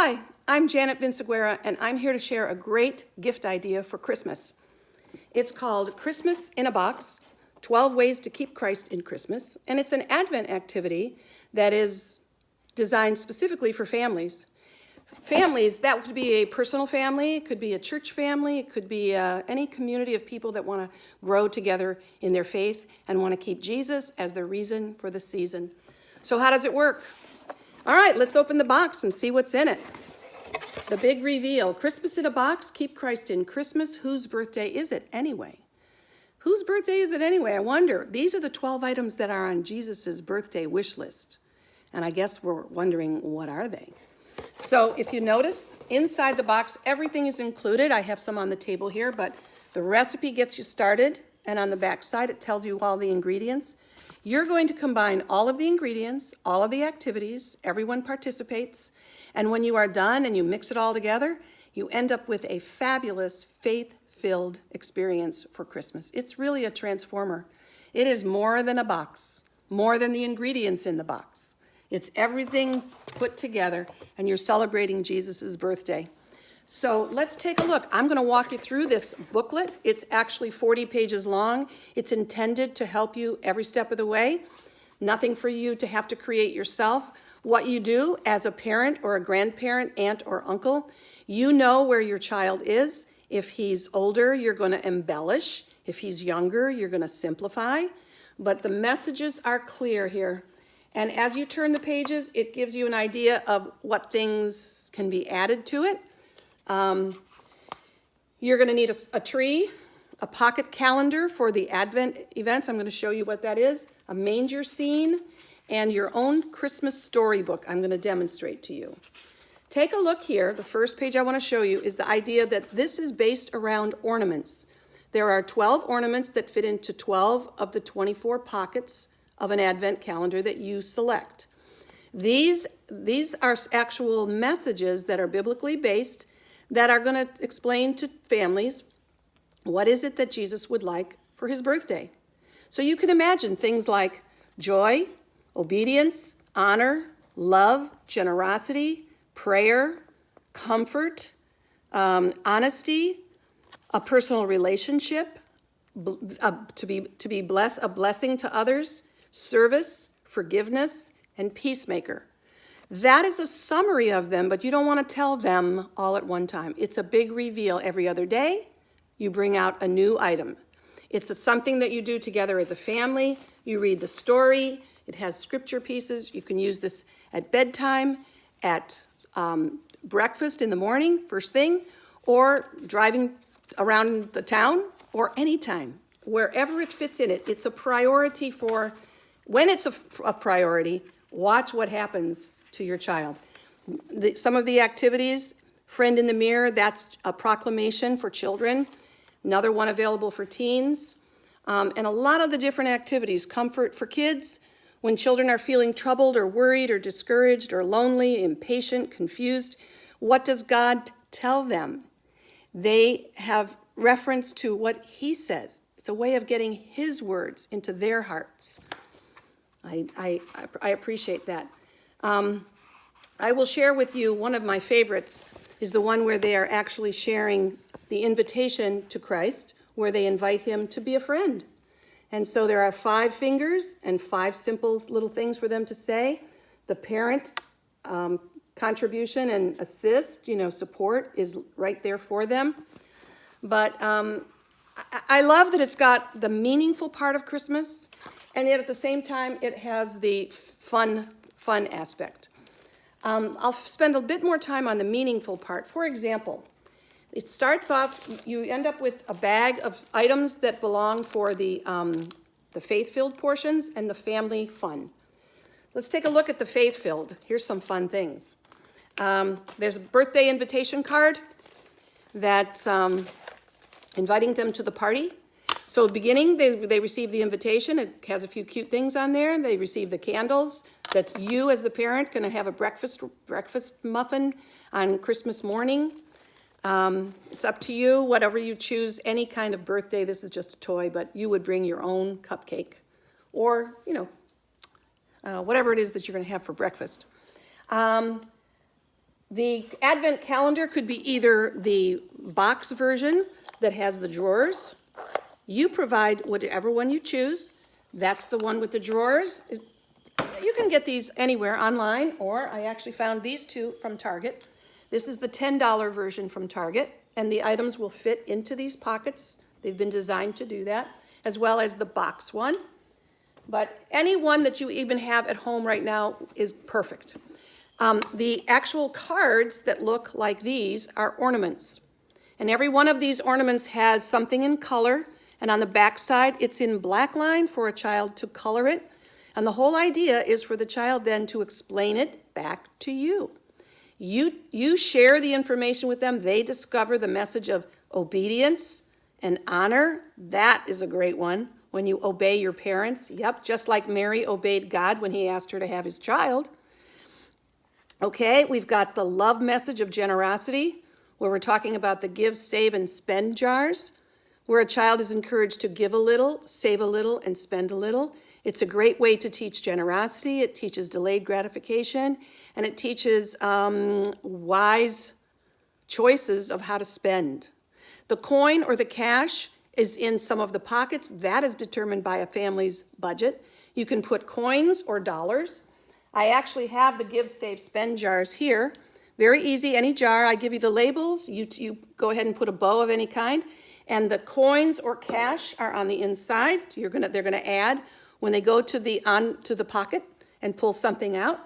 Hi, I'm Janet Vinciguerra, and I'm here to share a great gift idea for Christmas. It's called Christmas in a Box, 12 Ways to Keep Christ in Christmas, and it's an Advent activity that is designed specifically for families. Families, that could be a personal family, it could be a church family, it could be any community of people that want to grow together in their faith and want to keep Jesus as the reason for the season. So how does it work? All right, let's open the box and see what's in it. The big reveal, Christmas in a Box, Keep Christ in Christmas. Whose birthday is it anyway? Whose birthday is it anyway? I wonder. These are the 12 items that are on Jesus' birthday wish list. And I guess we're wondering, what are they? So if you notice, inside the box, everything is included. I have some on the table here, but the recipe gets you started, and on the back side, it tells you all the ingredients. You're going to combine all of the ingredients, all of the activities, everyone participates, and when you are done and you mix it all together, you end up with a fabulous, faith-filled experience for Christmas. It's really a transformer. It is more than a box, more than the ingredients in the box. It's everything put together, and you're celebrating Jesus' birthday. So let's take a look. I'm going to walk you through this booklet. It's actually 40 pages long. It's intended to help you every step of the way. Nothing for you to have to create yourself. What you do as a parent or a grandparent, aunt or uncle, you know where your child is. If he's older, you're going to embellish. If he's younger, you're going to simplify. But the messages are clear here. And as you turn the pages, it gives you an idea of what things can be added to it. You're going to need a tree, a pocket calendar for the Advent events. I'm going to show you what that is, a manger scene, and your own Christmas storybook I'm going to demonstrate to you. Take a look here. The first page I want to show you is the idea that this is based around ornaments. There are 12 ornaments that fit into 12 of the 24 pockets of an Advent calendar that you select. These are actual messages that are biblically based that are going to explain to families what is it that Jesus would like for his birthday. So you can imagine things like joy, obedience, honor, love, generosity, prayer, comfort, honesty, a personal relationship, to be blessed, a blessing to others, service, forgiveness, and peacemaker. That is a summary of them, but you don't want to tell them all at one time. It's a big reveal. Every other day, you bring out a new item. It's something that you do together as a family. You read the story. It has scripture pieces. You can use this at bedtime, at breakfast in the morning, first thing, or driving around the town, or anytime. Wherever it fits in it, it's a priority for, when it's a priority, watch what happens to your child. Some of the activities, Friend in the Mirror, that's a proclamation for children. Another one available for teens. And a lot of the different activities, comfort for kids, when children are feeling troubled or worried or discouraged or lonely, impatient, confused, what does God tell them? They have reference to what he says. It's a way of getting his words into their hearts. I appreciate that. I will share with you one of my favorites is the one where they are actually sharing the invitation to Christ, where they invite him to be a friend. And so there are 5 fingers and 5 simple little things for them to say. The parent contribution and assist, support is right there for them. But I love that it's got the meaningful part of Christmas, and yet at the same time, it has the fun aspect. I'll spend a bit more time on the meaningful part. For example, it starts off, you end up with a bag of items that belong for the faith-filled portions and the family fun. Let's take a look at the faith-filled. Here's some fun things. There's a birthday invitation card that's inviting them to the party. So at the beginning, they receive the invitation. It has a few cute things on there. They receive the candles. That's you as the parent going to have a breakfast muffin on Christmas morning. It's up to you, whatever you choose, any kind of birthday. This is just a toy, but you would bring your own cupcake or, whatever it is that you're going to have for breakfast. The Advent calendar could be either the box version that has the drawers. You provide whatever one you choose. That's the one with the drawers. You can get these anywhere online, or I actually found these two from Target. This is the $10 version from Target, and the items will fit into these pockets. They've been designed to do that, as well as the box one. But any one that you even have at home right now is perfect. The actual cards that look like these are ornaments. And every one of these ornaments has something in color, and on the back side, it's in black line for a child to color it. And the whole idea is for the child then to explain it back to you. You share the information with them. They discover the message of obedience and honor. That is a great one. When you obey your parents. Yep, just like Mary obeyed God when he asked her to have his child. Okay, we've got the love message of generosity, where we're talking about the give, save, and spend jars, where a child is encouraged to give a little, save a little, and spend a little. It's a great way to teach generosity. It teaches delayed gratification, and it teaches wise choices of how to spend. The coin or the cash is in some of the pockets. That is determined by a family's budget. You can put coins or dollars. I actually have the give, save, spend jars here. Very easy, any jar. I give you the labels. You go ahead and put a bow of any kind. And the coins or cash are on the inside. They're gonna add. When they go to the pocket and pull something out,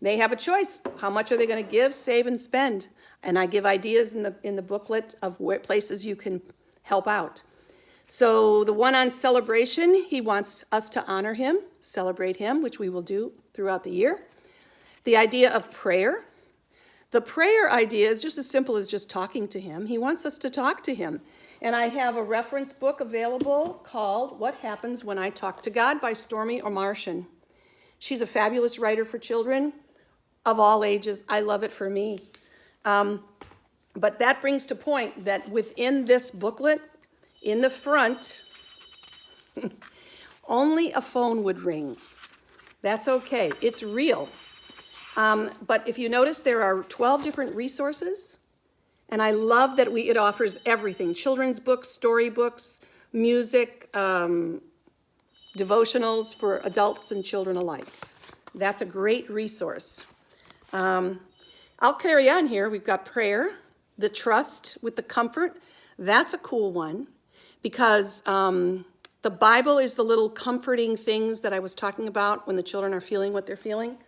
they have a choice. How much are they gonna give, save, and spend? And I give ideas in the booklet of where places you can help out. So the one on celebration, he wants us to honor him, celebrate him, which we will do throughout the year. The idea of prayer. The prayer idea is just as simple as just talking to him. He wants us to talk to him. And I have a reference book available called What Happens When I Talk to God by Stormy O'Martian. She's a fabulous writer for children of all ages. I love it for me. But that brings to point that within this booklet, in the front, only a phone would ring. That's okay. It's real. But if you notice, there are 12 different resources. And I love that it offers everything. Children's books, storybooks, music, devotionals for adults and children alike. That's a great resource. I'll carry on here. We've got prayer, the trust with the comfort. That's a cool one. Because the Bible is the little comforting things that I was talking about when the children are feeling what they're feeling.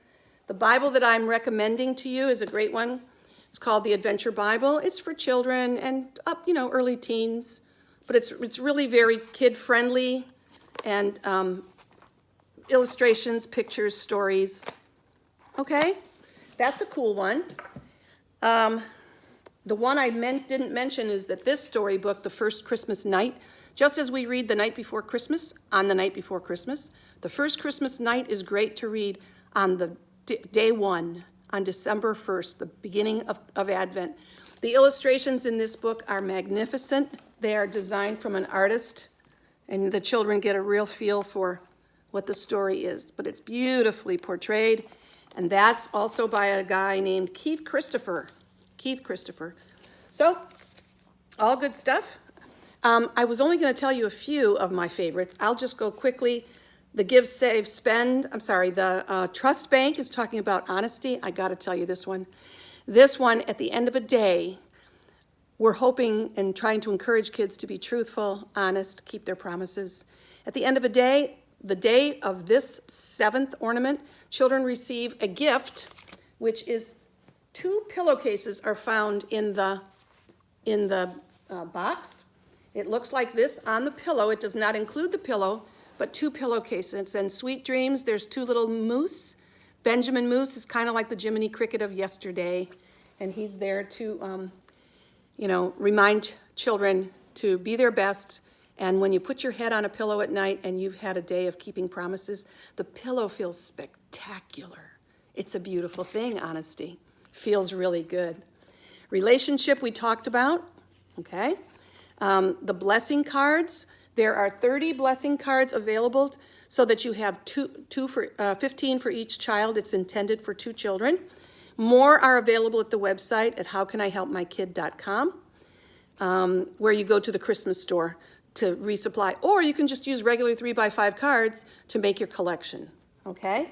The Bible that I'm recommending to you is a great one. It's called the Adventure Bible. It's for children and up, early teens. But it's really very kid-friendly and illustrations, pictures, stories. Okay, that's a cool one. The one I didn't mention is that this storybook, The First Christmas Night, just as we read the night before Christmas, on the night before Christmas, the first Christmas night is great to read on the day one, on December 1st, the beginning of Advent. The illustrations in this book are magnificent. They are designed from an artist, and the children get a real feel for what the story is. But it's beautifully portrayed, and that's also by a guy named Keith Christopher. So, all good stuff. I was only going to tell you a few of my favorites. I'll just go quickly. The Give, Save, Spend. The Trust Bank is talking about honesty. I got to tell you this one. This one, at the end of a day, we're hoping and trying to encourage kids to be truthful, honest, keep their promises. At the end of a day, the day of this 7th ornament, children receive a gift, which is 2 pillowcases are found in the box. It looks like this on the pillow. It does not include the pillow, but 2 pillowcases. And Sweet Dreams, there's 2 little moose. Benjamin Moose is kind of like the Jiminy Cricket of yesterday, and he's there to, remind children to be their best. And when you put your head on a pillow at night and you've had a day of keeping promises, the pillow feels spectacular. It's a beautiful thing, honesty. Feels really good. Relationship we talked about, okay? The blessing cards, there are 30 blessing cards available so that you have 15 for each child. It's intended for 2 children. More are available at the website at howcanihelpmykid.com, where you go to the Christmas store to resupply, or you can just use regular 3x5 cards to make your collection, okay?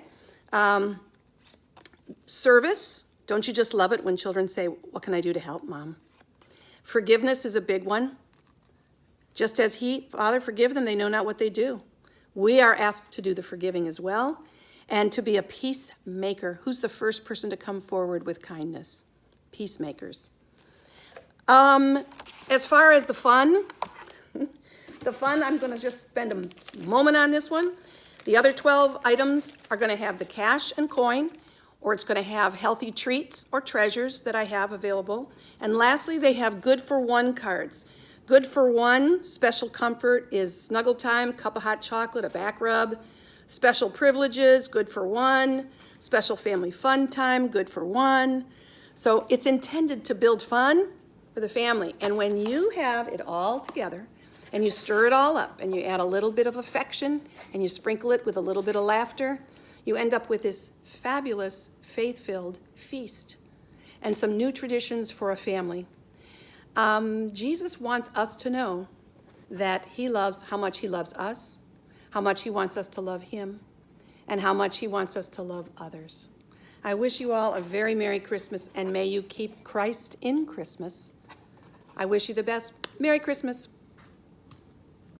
Service, don't you just love it when children say, what can I do to help, Mom? Forgiveness is a big one. Just as Father, forgive them, they know not what they do. We are asked to do the forgiving as well, and to be a peacemaker. Who's the first person to come forward with kindness? Peacemakers. As far as the fun, I'm going to just spend a moment on this one. The other 12 items are going to have the cash and coin, or it's going to have healthy treats or treasures that I have available. And lastly, they have good for one cards. Good for one, special comfort is snuggle time, cup of hot chocolate, a back rub. Special privileges, good for one. Special family fun time, good for one. So it's intended to build fun for the family. And when you have it all together and you stir it all up and you add a little bit of affection and you sprinkle it with a little bit of laughter, you end up with this fabulous, faith-filled feast and some new traditions for a family. Jesus wants us to know that how much he loves us, how much he wants us to love him, and how much he wants us to love others. I wish you all a very Merry Christmas, and may you keep Christ in Christmas. I wish you the best. Merry Christmas.